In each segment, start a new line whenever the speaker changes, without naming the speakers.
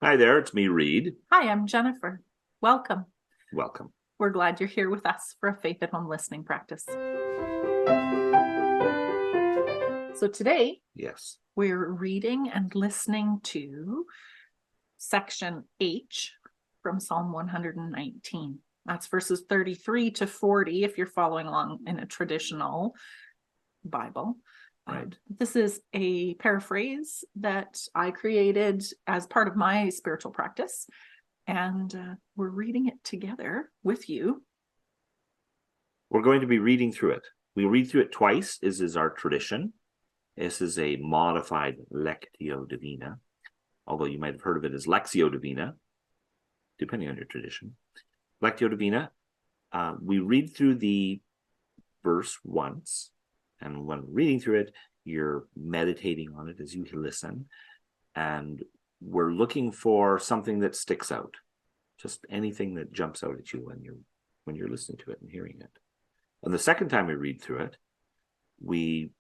Hi there, it's me, Reed.
Hi, I'm Jennifer. Welcome.
Welcome.
We're glad you're here with us for a Faith at Home listening practice. So today
Yes.
we're reading and listening to section H from Psalm 119. That's verses 33 to 40 if you're following along in a traditional Bible.
Right.
This is a paraphrase that I created as part of my spiritual practice, and we're reading it together with you.
We're going to be reading through it. We read through it twice, as is our tradition. This is a modified Lectio Divina, although you might have heard of it as Lectio Divina, depending on your tradition. Lectio Divina, we read through the verse once, and when reading through it, you're meditating on it as you listen, and we're looking for something that sticks out, just anything that jumps out at you when you're listening to it and hearing it. And the second time we read through it, we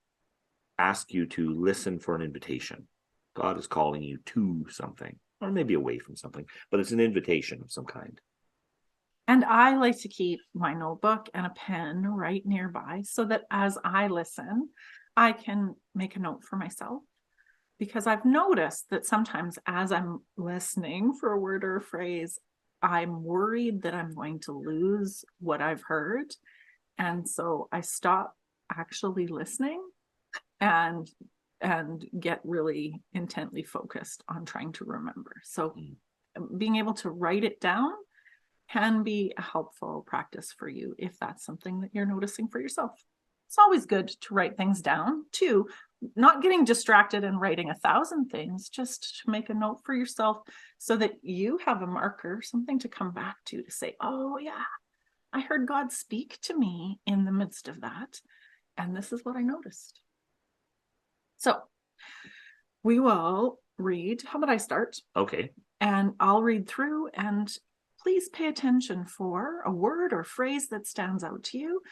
ask you to listen for an invitation. God is calling you to something, or maybe away from something, but it's an invitation of some kind.
And I like to keep my notebook and a pen right nearby so that as I listen, I can make a note for myself. Because I've noticed that sometimes as I'm listening for a word or a phrase, I'm worried that I'm going to lose what I've heard. And so I stop actually listening and get really intently focused on trying to remember. So being able to write it down can be a helpful practice for you if that's something that you're noticing for yourself. It's always good to write things down too, not getting distracted and writing 1,000 things, just to make a note for yourself so that you have a marker, something to come back to say, oh yeah, I heard God speak to me in the midst of that, and this is what I noticed. So we will read. How about I start?
Okay.
And I'll read through, and please pay attention for a word or phrase that stands out to you,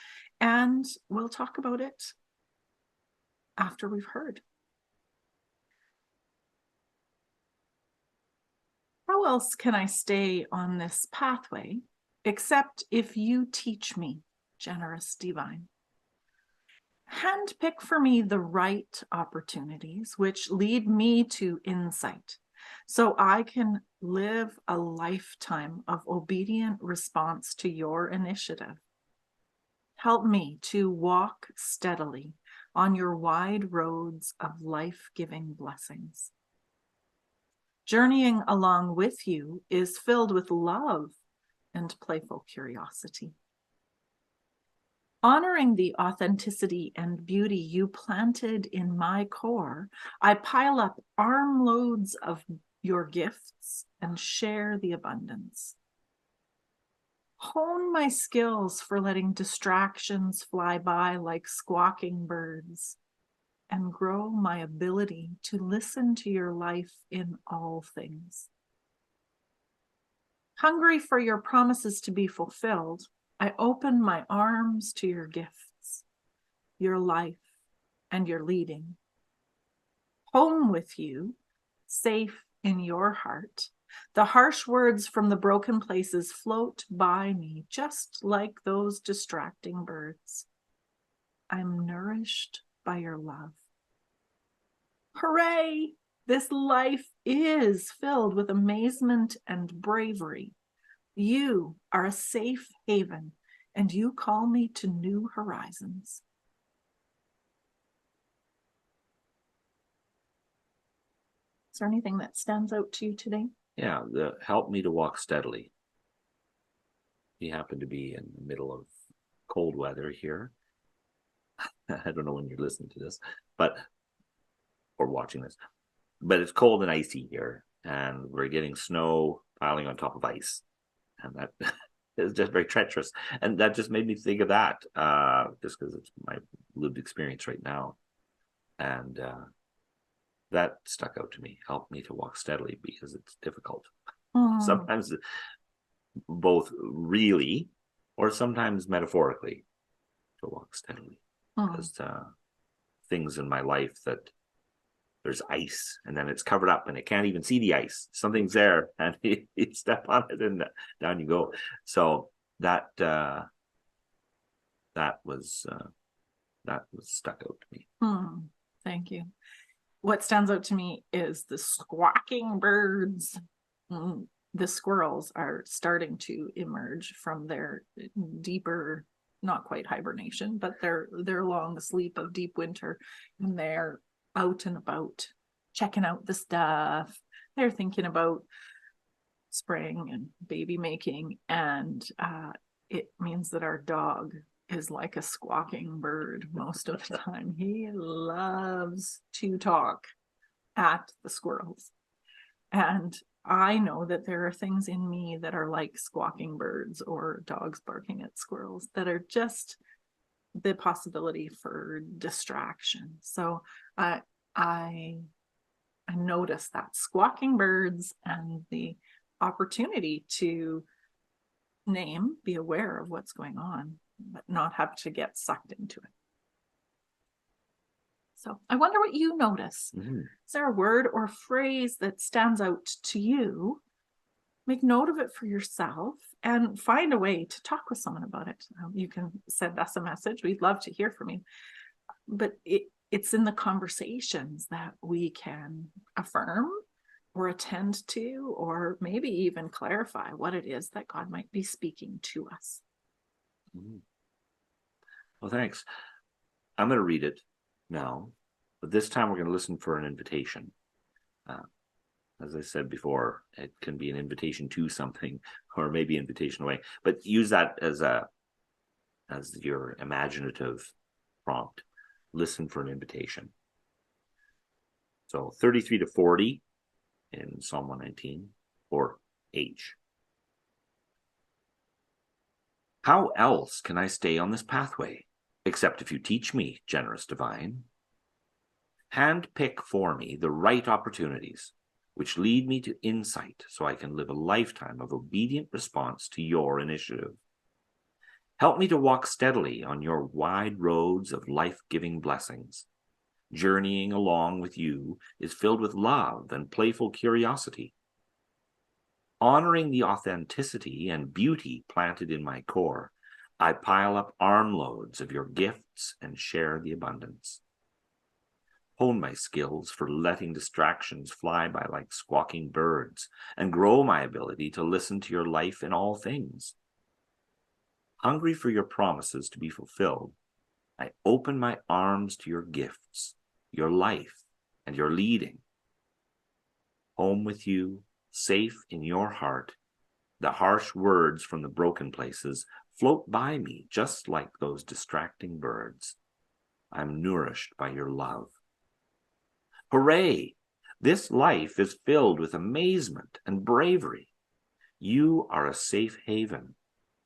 and we'll talk about it after we've heard. How else can I stay on this pathway except if you teach me, generous divine? Handpick for me the right opportunities which lead me to insight so I can live a lifetime of obedient response to your initiative. Help me to walk steadily on your wide roads of life-giving blessings. Journeying along with you is filled with love and playful curiosity. Honoring the authenticity and beauty you planted in my core, I pile up armloads of your gifts and share the abundance. Hone my skills for letting distractions fly by like squawking birds, and grow my ability to listen to your life in all things. Hungry for your promises to be fulfilled, I open my arms to your gifts, your life, and your leading. Home with you, safe in your heart. The harsh words from the broken places float by me just like those distracting birds. I'm nourished by your love. Hooray! This life is filled with amazement and bravery. You are a safe haven, and you call me to new horizons. Is there anything that stands out to you today?
Yeah, help me to walk steadily. We happen to be in the middle of cold weather here. I don't know when you're listening to this, or watching this, but it's cold and icy here, and we're getting snow piling on top of ice, and that is just very treacherous. And that just made me think of that, just because it's my lived experience right now, and that stuck out to me. Help me to walk steadily because it's difficult. Sometimes, both really, or sometimes metaphorically, to walk steadily, because things in my life that there's ice, and then it's covered up and it can't even see the ice. Something's there, and you step on it and down you go. So that was stuck out to me.
Thank you. What stands out to me is the squawking birds. The squirrels are starting to emerge from their deeper, not quite hibernation, but their long sleep of deep winter, and they're out and about, checking out the stuff. They're thinking about spring and baby making, and it means that our dog is like a squawking bird most of the time. He loves to talk at the squirrels. And I know that there are things in me that are like squawking birds or dogs barking at squirrels that are just the possibility for distraction. So I notice that squawking birds and the opportunity to be aware of what's going on, but not have to get sucked into it. So I wonder what you notice. Is there a word or phrase that stands out to you? Make note of it for yourself and find a way to talk with someone about it. You can send us a message. We'd love to hear from you. But it's in the conversations that we can affirm or attend to, or maybe even clarify what it is that God might be speaking to us.
Well, thanks. I'm going to read it now, but this time we're going to listen for an invitation. As I said before, it can be an invitation to something, or maybe invitation away, but use that as your imaginative prompt. Listen for an invitation. So 33 to 40 in Psalm 119, or H. How else can I stay on this pathway, except if you teach me, generous divine? Hand pick for me the right opportunities, which lead me to insight so I can live a lifetime of obedient response to your initiative. Help me to walk steadily on your wide roads of life-giving blessings. Journeying along with you is filled with love and playful curiosity. Honoring the authenticity and beauty planted in my core, I pile up armloads of your gifts and share the abundance. Hone my skills for letting distractions fly by like squawking birds, and grow my ability to listen to your life in all things. Hungry for your promises to be fulfilled, I open my arms to your gifts, your life, and your leading. Home with you, safe in your heart, the harsh words from the broken places float by me just like those distracting birds. I'm nourished by your love. Hooray! This life is filled with amazement and bravery. You are a safe haven,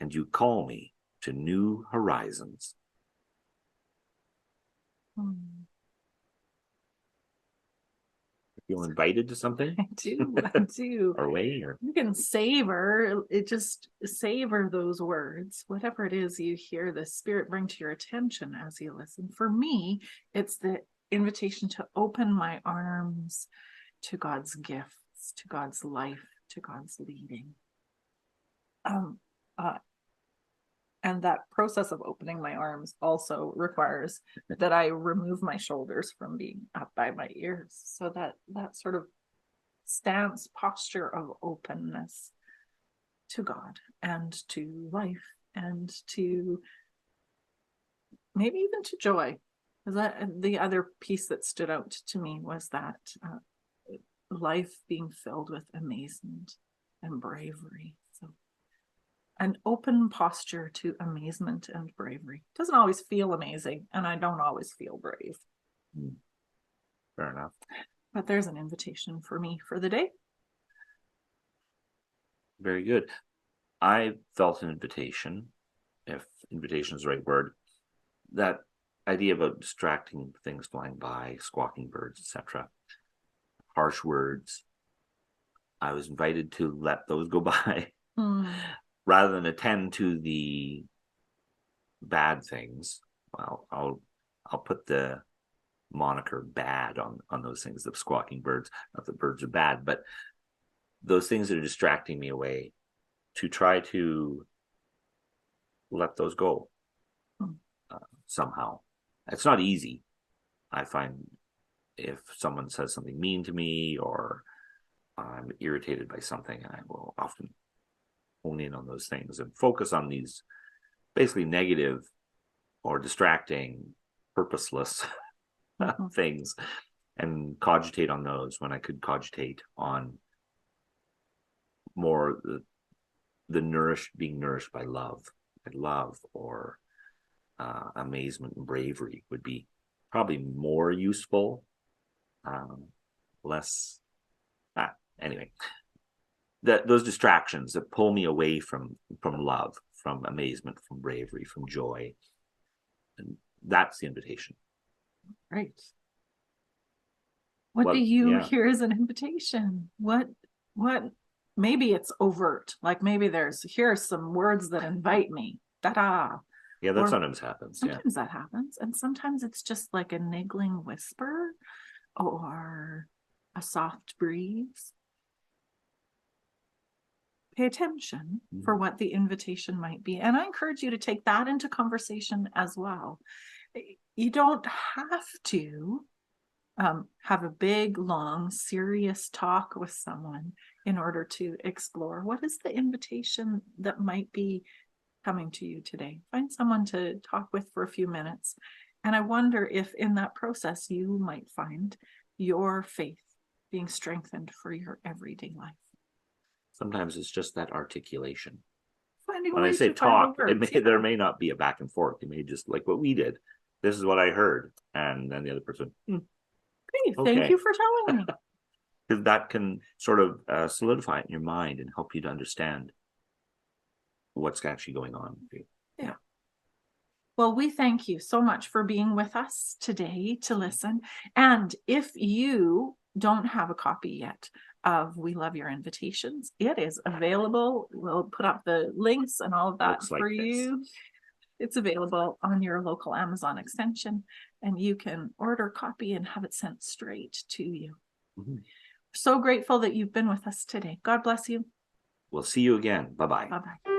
and you call me to new horizons. Feel invited to something?
I do.
Or way, or
you can savor those words, whatever it is you hear the Spirit bring to your attention as you listen. For me, it's the invitation to open my arms to God's gifts, to God's life, to God's leading. And that process of opening my arms also requires that I remove my shoulders from being up by my ears. So that sort of stance, posture of openness to God and to life and to maybe even to joy. The other piece that stood out to me was that life being filled with amazement and bravery. So an open posture to amazement and bravery. It doesn't always feel amazing, and I don't always feel brave.
Fair enough.
But there's an invitation for me for the day.
Very good. I felt an invitation, if invitation is the right word, that idea about distracting things flying by, squawking birds, etc., harsh words. I was invited to let those go by rather than attend to the bad things. Well, I'll put the moniker bad on those things, the squawking birds. Not that birds are bad, but those things that are distracting me away, to try to let those go somehow. It's not easy. I find if someone says something mean to me or I'm irritated by something, I will often hone in on those things and focus on these basically negative or distracting, purposeless things, and cogitate on those when I could cogitate on more being nourished by love. Or amazement and bravery would be probably more useful. Less anyway, those distractions that pull me away from love, from amazement, from bravery, from joy, and that's the invitation.
Right. What do you hear as an invitation? What maybe it's overt, like maybe here are some words that invite me. Ta-da.
Yeah, that sometimes happens.
Sometimes that happens. And sometimes it's just like a niggling whisper or a soft breeze. Pay attention for what the invitation might be. And I encourage you to take that into conversation as well. You don't have to have a big, long, serious talk with someone in order to explore what is the invitation that might be coming to you today. Find someone to talk with for a few minutes. And I wonder if in that process, you might find your faith being strengthened for your everyday life.
Sometimes it's just that articulation.
Finding
when I say talk, there may not be a back and forth. You may just, like what we did. This is what I heard. And then the other person,
thank you for telling me.
Because that can sort of solidify it in your mind and help you to understand what's actually going on.
Yeah. Well, we thank you so much for being with us today to listen. And if you don't have a copy yet of We Love Your Invitations, it is available. We'll put up the links and all of that for you. It's available on your local Amazon extension, and you can order a copy and have it sent straight to you. So grateful that you've been with us today. God bless you.
We'll see you again. Bye-bye.
Bye-bye.